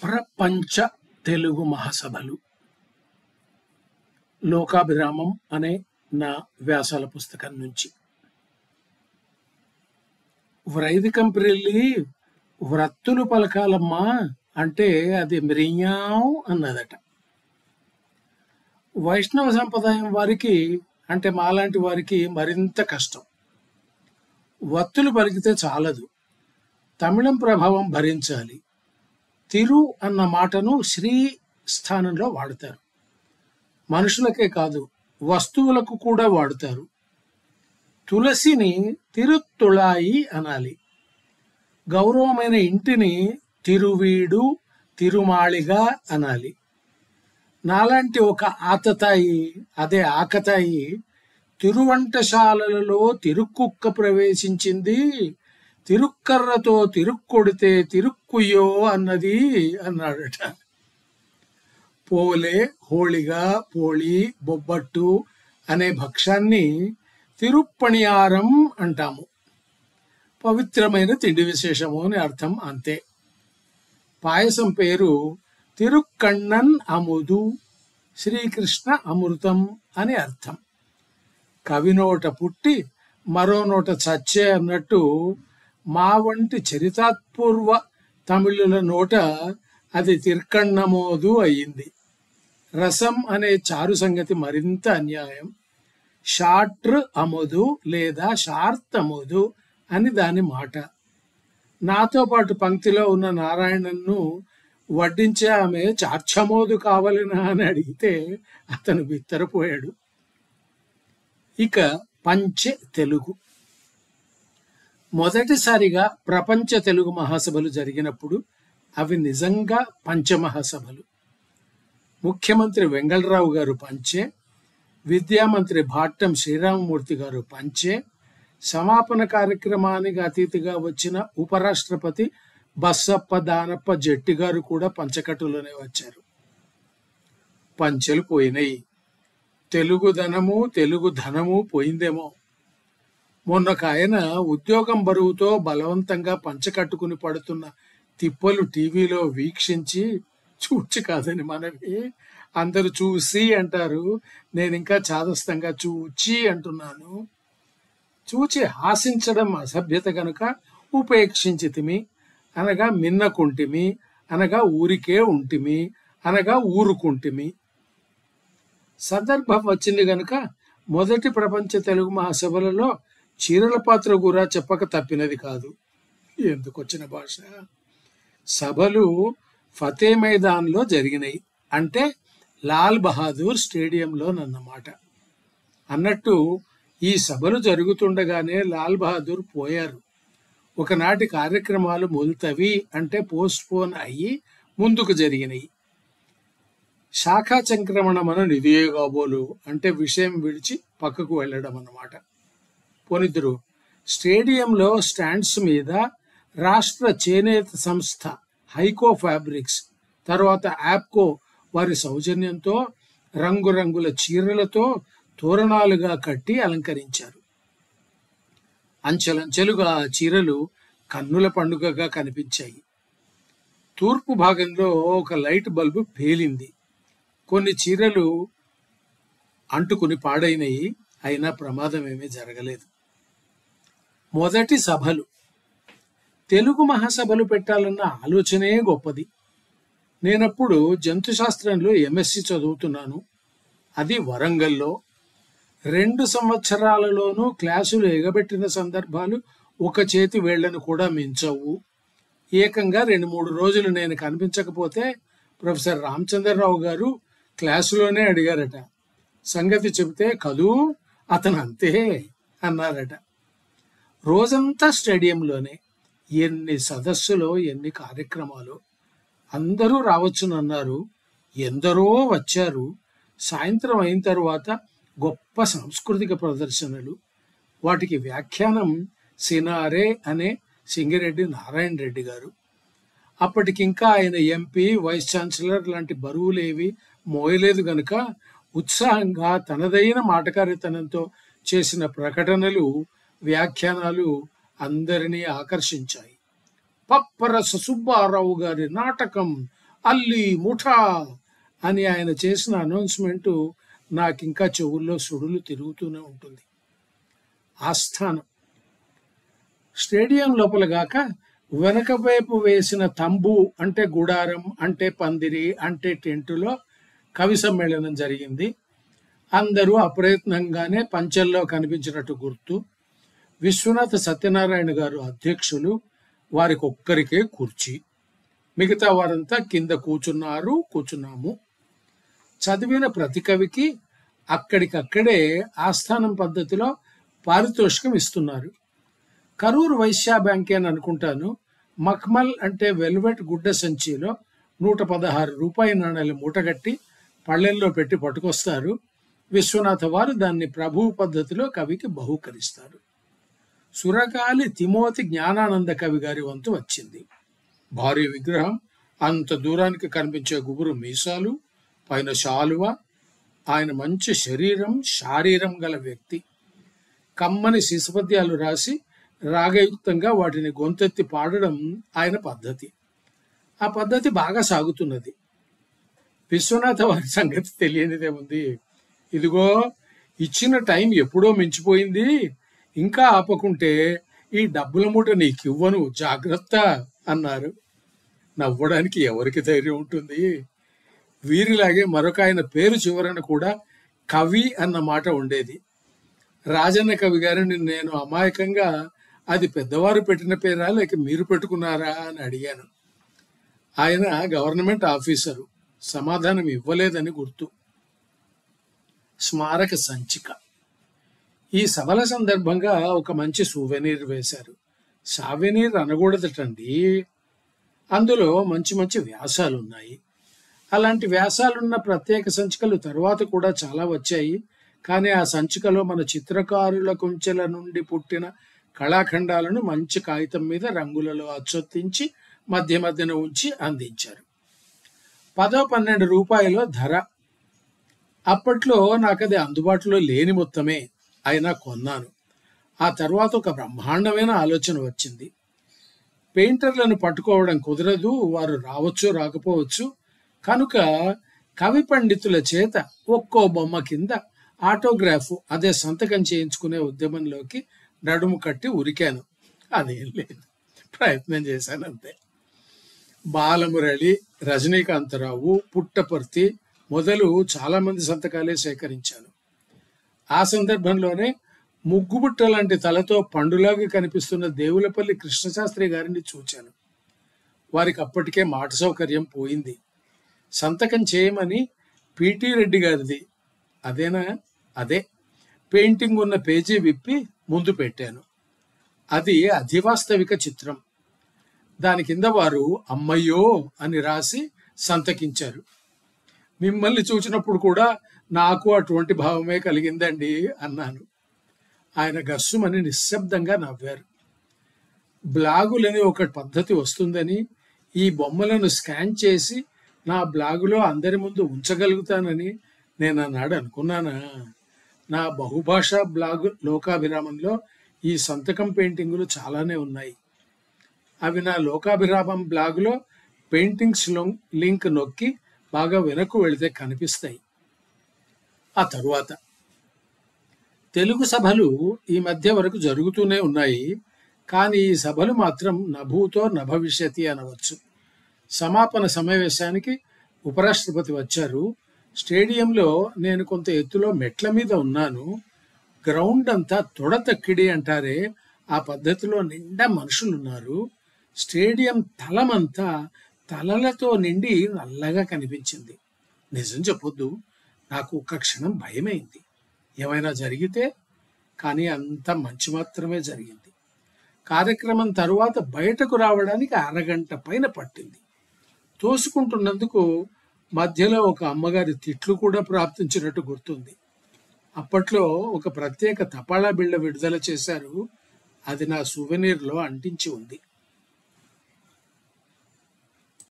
ప్రపంచ తెలుగు మహాసభలు లోకాభిరామం అనే నా వ్యాసాల పుస్తకం నుంచి. వైదికం ప్రిల్లి వ్రత్తులు పలకాలమ్మా అంటే అది మ్రియాం అన్నదట. వైష్ణవ సంప్రదాయం వారికి అంటే మాలాంటి వారికి మరింత కష్టం. వత్తులు పలికితే చాలదు, తమిళం ప్రభావం భరించాలి. తిరు అన్న మాటను శ్రీ స్థానంలో వాడతారు. మనుషులకే కాదు, వస్తువులకు కూడా వాడుతారు. తులసిని తిరుత్తుళాయి అనాలి. గౌరవమైన ఇంటిని తిరువీడు, తిరుమాళిగా అనాలి. నాలాంటి ఒక ఆతతాయి, అదే ఆకతాయి, తిరువంటశాలలో తిరుక్కుక్క ప్రవేశించింది, తిరుక్కర్రతో తిరుక్కొడితే తిరుక్కుయ్యో అన్నది అన్నాడట. పోలే, హోళిగా, పోళి, బొబ్బట్టు అనే భక్ష్యాన్ని తిరుప్పణియారం అంటాము. పవిత్రమైన తిండి విశేషము అని అర్థం, అంతే. పాయసం పేరు తిరుక్కണ്ണన్ అముదు, శ్రీకృష్ణ అమృతం అని అర్థం. కవి నోట పుట్టి మరో నోట చచ్చే అన్నట్టు మా వంటి చరితాత్పూర్వ తమిళుల నోట అది తిర్కన్నమోదు అయ్యింది. రసం అనే చారు సంగతి మరింత అన్యాయం. షాట్ర్ అమోదు లేదా షార్త్ అమోదు అని దాని మాట. నాతో పాటు పంక్తిలో ఉన్న నారాయణన్ను వడ్డించే ఆమె చార్చమోదు కావాలనా అని అడిగితే అతను బిత్తరపోయాడు. ఇక పంచె తెలుగు. మొదటిసారిగా ప్రపంచ తెలుగు మహాసభలు జరిగినప్పుడు అవి నిజంగా పంచమహాసభలు. ముఖ్యమంత్రి వెంగళరావు గారు పంచె, విద్యామంత్రి భాట్టం శ్రీరామమూర్తి గారు పంచె, సమాపన కార్యక్రమానికి అతిథిగా వచ్చిన ఉపరాష్ట్రపతి బస్సప్ప దానప్ప జట్టి గారు కూడా పంచకట్టులోనే వచ్చారు. పంచెలు పోయినాయి, తెలుగు ధనము పోయిందేమో. మొన్నొక ఆయన ఉద్యోగం బరువుతో బలవంతంగా పంచకట్టుకుని పడుతున్న తిప్పలు టీవీలో వీక్షించి, చూచి కాదని మనవి, అందరూ చూసి అంటారు, నేను ఇంకా చాదస్తంగా చూచి అంటున్నాను. చూచి హాసించడం అసభ్యత కనుక ఉపేక్షించితిమి అనగా మిన్నకుంటిమి అనగా ఊరికే ఉంటిమి అనగా ఊరుకుంటిమి. సందర్భం వచ్చింది గనుక మొదటి ప్రపంచ తెలుగు మహాసభలలో చీరల పాత్ర కూడా చెప్పక తప్పినది కాదు. ఎందుకొచ్చిన భాష. సభలు ఫతే మైదాన్లో జరిగినాయి, అంటే లాల్ బహాదూర్ స్టేడియంలోనన్నమాట. అన్నట్టు ఈ సభలు జరుగుతుండగానే లాల్ బహాదూర్ పోయారు. ఒకనాటి కార్యక్రమాలు ముల్తవి అంటే పోస్ట్ పోన్ అయ్యి ముందుకు జరిగినాయి. శాఖా సంక్రమణమన నిధియే కాబోలు అంటే విషయం విడిచి పక్కకు వెళ్ళడం అన్నమాట. పోనిద్దరు స్టేడియంలో స్టాండ్స్ మీద రాష్ట్ర చేనేత సంస్థ హైకో ఫ్యాబ్రిక్స్, తర్వాత యాప్కో వారి సౌజన్యంతో రంగురంగుల చీరలతో తోరణాలుగా కట్టి అలంకరించారు. అంచెలంచెలుగా ఆ చీరలు కన్నుల పండుగగా కనిపించాయి. తూర్పు భాగంలో ఒక లైట్ బల్బు పేలింది. కొన్ని చీరలు అంటుకుని పాడైనవి, అయినా ప్రమాదం ఏమీ జరగలేదు. మొదటి సభలు. తెలుగు మహాసభలు పెట్టాలన్న ఆలోచనే గొప్పది. నేనప్పుడు జంతుశాస్త్రంలో ఎంఎస్సి చదువుతున్నాను. అది వరంగల్లో. 2 సంవత్సరాలలోనూ క్లాసులు ఎగబెట్టిన సందర్భాలు ఒక చేతి వేళ్లను కూడా మించవు. ఏకంగా 2-3 రోజులు నేను కనిపించకపోతే ప్రొఫెసర్ రామచంద్రరావు గారు క్లాసులోనే అడిగారట. సంగతి చెబితే కదూ అతను అంతే అన్నారట. రోజంతా స్టేడియంలోనే. ఎన్ని సదస్సులో, ఎన్ని కార్యక్రమాలు. అందరూ రావచ్చునన్నారు, ఎందరో వచ్చారు. సాయంత్రం అయిన తర్వాత గొప్ప సాంస్కృతిక ప్రదర్శనలు. వాటికి వ్యాఖ్యానం సినారే అనే సింగిరెడ్డి నారాయణ రెడ్డి గారు. అప్పటికింకా ఆయన ఎంపీ, వైస్ ఛాన్సలర్ లాంటి బరువులేవి మోయలేదు గనుక ఉత్సాహంగా తనదైన మాటకారితనంతో చేసిన ప్రకటనలు, వ్యాఖ్యానాలు అందరినీ ఆకర్షించాయి. పప్పరస సుబ్బారావు గారి నాటకం అల్లి ముఠా అని ఆయన చేసిన అనౌన్స్మెంటు నాకింకా చెవుల్లో సుడులు తిరుగుతూనే ఉంటుంది. ఆస్థానం స్టేడియం లోపల గాక వెనక వైపు వేసిన తంబు అంటే గుడారం అంటే పందిరి అంటే టెంటులో కవి సమ్మేళనం జరిగింది. అందరూ అప్రయత్నంగానే పంచెల్లో కనిపించినట్టు గుర్తు. విశ్వనాథ సత్యనారాయణ గారు అధ్యక్షులు. వారికి ఒక్కరికే కుర్చీ, మిగతా వారంతా కింద కూర్చున్నాము. చదివిన ప్రతి కవికి అక్కడికక్కడే ఆస్థానం పద్ధతిలో పారితోషికం ఇస్తున్నారు. కరూరు వైశ్య బ్యాంకే అని అనుకుంటాను. మఖ్మల్ అంటే వెల్వెట్ గుడ్డ సంచిలో 116 రూపాయి నాణాలు మూటగట్టి పళ్ళెల్లో పెట్టి పట్టుకొస్తారు. విశ్వనాథ వారు దాన్ని ప్రభువు పద్ధతిలో కవికి బహూకరిస్తారు. సురకాలి తిమోతి జ్ఞానానంద కవి గారి వంతు వచ్చింది. భారీ విగ్రహం, అంత దూరానికి కనిపించే గుబురు మీసాలు, పైన శాలువ. ఆయన మంచి శారీరం గల వ్యక్తి. కమ్మని శిశుపద్యాలు రాసి రాగయుక్తంగా వాటిని గొంతెత్తి పాడడం ఆయన పద్ధతి. ఆ పద్ధతి బాగా సాగుతున్నది. విశ్వనాథ వారి సంగతి తెలియనిదేముంది. ఇదిగో ఇచ్చిన టైం ఎప్పుడో మించిపోయింది, ఇంకా ఆపకుంటే ఈ డబ్బుల మూట నీకివ్వను, జాగ్రత్త అన్నారు. నవ్వడానికి ఎవరికి ధైర్యం ఉంటుంది? వీరిలాగే మరొక ఆయన పేరు చివరన కూడా కవి అన్న మాట ఉండేది. రాజన్న కవి గారిని నేను అమాయకంగా అది పెద్దవారు పెట్టిన పేరా లేక మీరు పెట్టుకున్నారా అని అడిగాను. ఆయన గవర్నమెంట్ ఆఫీసరు, సమాధానం ఇవ్వలేదని గుర్తు. స్మారక సంచిక ఈ సభల సందర్భంగా ఒక మంచి సూవెనీర్ వేశారు. సావెనీర్ అనకూడదటండి. అందులో మంచి మంచి వ్యాసాలున్నాయి. అలాంటి వ్యాసాలున్న ప్రత్యేక సంచికలు తరువాత కూడా చాలా వచ్చాయి. కానీ ఆ సంచికలో మన చిత్రకారుల కుంచెల నుండి పుట్టిన కళాఖండాలను మంచి కాగితం మీద రంగులలో అచ్చొత్తించి మధ్య మధ్యన ఉంచి అందించారు. 10-12 రూపాయల ధర. అప్పట్లో నాకు అది అందుబాటులో లేని మొత్తమే, అయినా కొన్నాను. ఆ తర్వాత ఒక బ్రహ్మాండమైన ఆలోచన వచ్చింది. పెయింటర్లను పట్టుకోవడం కుదరదు, వారు రావచ్చు రాకపోవచ్చు. కనుక కవి పండితుల చేత ఒక్కో బొమ్మ కింద ఆటోగ్రాఫ్, అదే సంతకం చేయించుకునే ఉద్యమంలోకి నడుము కట్టి ఉరికాను. అదేం లేదు, ప్రయత్నం చేశాను అంతే. బాలమురళి, రజనీకాంతరావు, పుట్టపర్తి మొదలు చాలా మంది సంతకాలే సేకరించాను. ఆ సందర్భంలోనే ముగ్గుబుట్ట లాంటి తలతో పండులాగా కనిపిస్తున్న దేవులపల్లి కృష్ణశాస్త్రి గారిని చూచాను. వారికి అప్పటికే మాట సౌకర్యం పోయింది. సంతకం చేయమని పిటి రెడ్డి గారిది, అదేనా? అదే. పెయింటింగ్ ఉన్న పేజీ విప్పి ముందు పెట్టాను. అది అధివాస్తవిక చిత్రం. దాని కింద వారు అమ్మయ్యో అని రాసి సంతకించారు. మిమ్మల్ని చూసినప్పుడు కూడా నాకు అటువంటి భావమే కలిగిందండి అన్నాను. ఆయన గస్సుమని నిశ్శబ్దంగా నవ్వారు. బ్లాగులని ఒక పద్ధతి వస్తుందని, ఈ బొమ్మలను స్కాన్ చేసి నా బ్లాగులో అందరి ముందు ఉంచగలుగుతానని నేను ఆనాడు అనుకున్నానా? నా బహుభాషా బ్లాగ్ లోకాభిరామంలో ఈ సంతకం పెయింటింగులు చాలానే ఉన్నాయి. అవి నా లోకాభిరామం బ్లాగులో పెయింటింగ్స్ లింక్ నొక్కి బాగా వెనక్కు వెళితే కనిపిస్తాయి. ఆ తరువాత తెలుగు సభలు ఈ మధ్య వరకు జరుగుతూనే ఉన్నాయి. కానీ ఈ సభలు మాత్రం నభూతో నభవిష్యతి అనవచ్చు. సమాపన సమావేశానికి ఉపరాష్ట్రపతి వచ్చారు. స్టేడియంలో నేను కొంత ఎత్తులో మెట్ల మీద ఉన్నాను. గ్రౌండ్ అంతా తొడతక్కిడి అంటారే, ఆ పద్ధతిలో నిండా మనుషులున్నారు. స్టేడియం తలమంతా తలలతో నిండి నల్లగా కనిపించింది. నిజం చెప్పొద్దు, నాకు ఒక్క క్షణం భయమైంది, ఏమైనా జరిగితే. కానీ అంత మంచి మాత్రమే జరిగింది. కార్యక్రమం తరువాత బయటకు రావడానికి అరగంట పైన పట్టింది. తోసుకుంటున్నందుకు మధ్యలో ఒక అమ్మగారి తిట్లు కూడా ప్రాప్తించినట్టు గుర్తుంది. అప్పట్లో ఒక ప్రత్యేక తపాలా బిళ్ళ విడుదల చేశారు. అది నా సువెనీర్లో అంటించి ఉంది.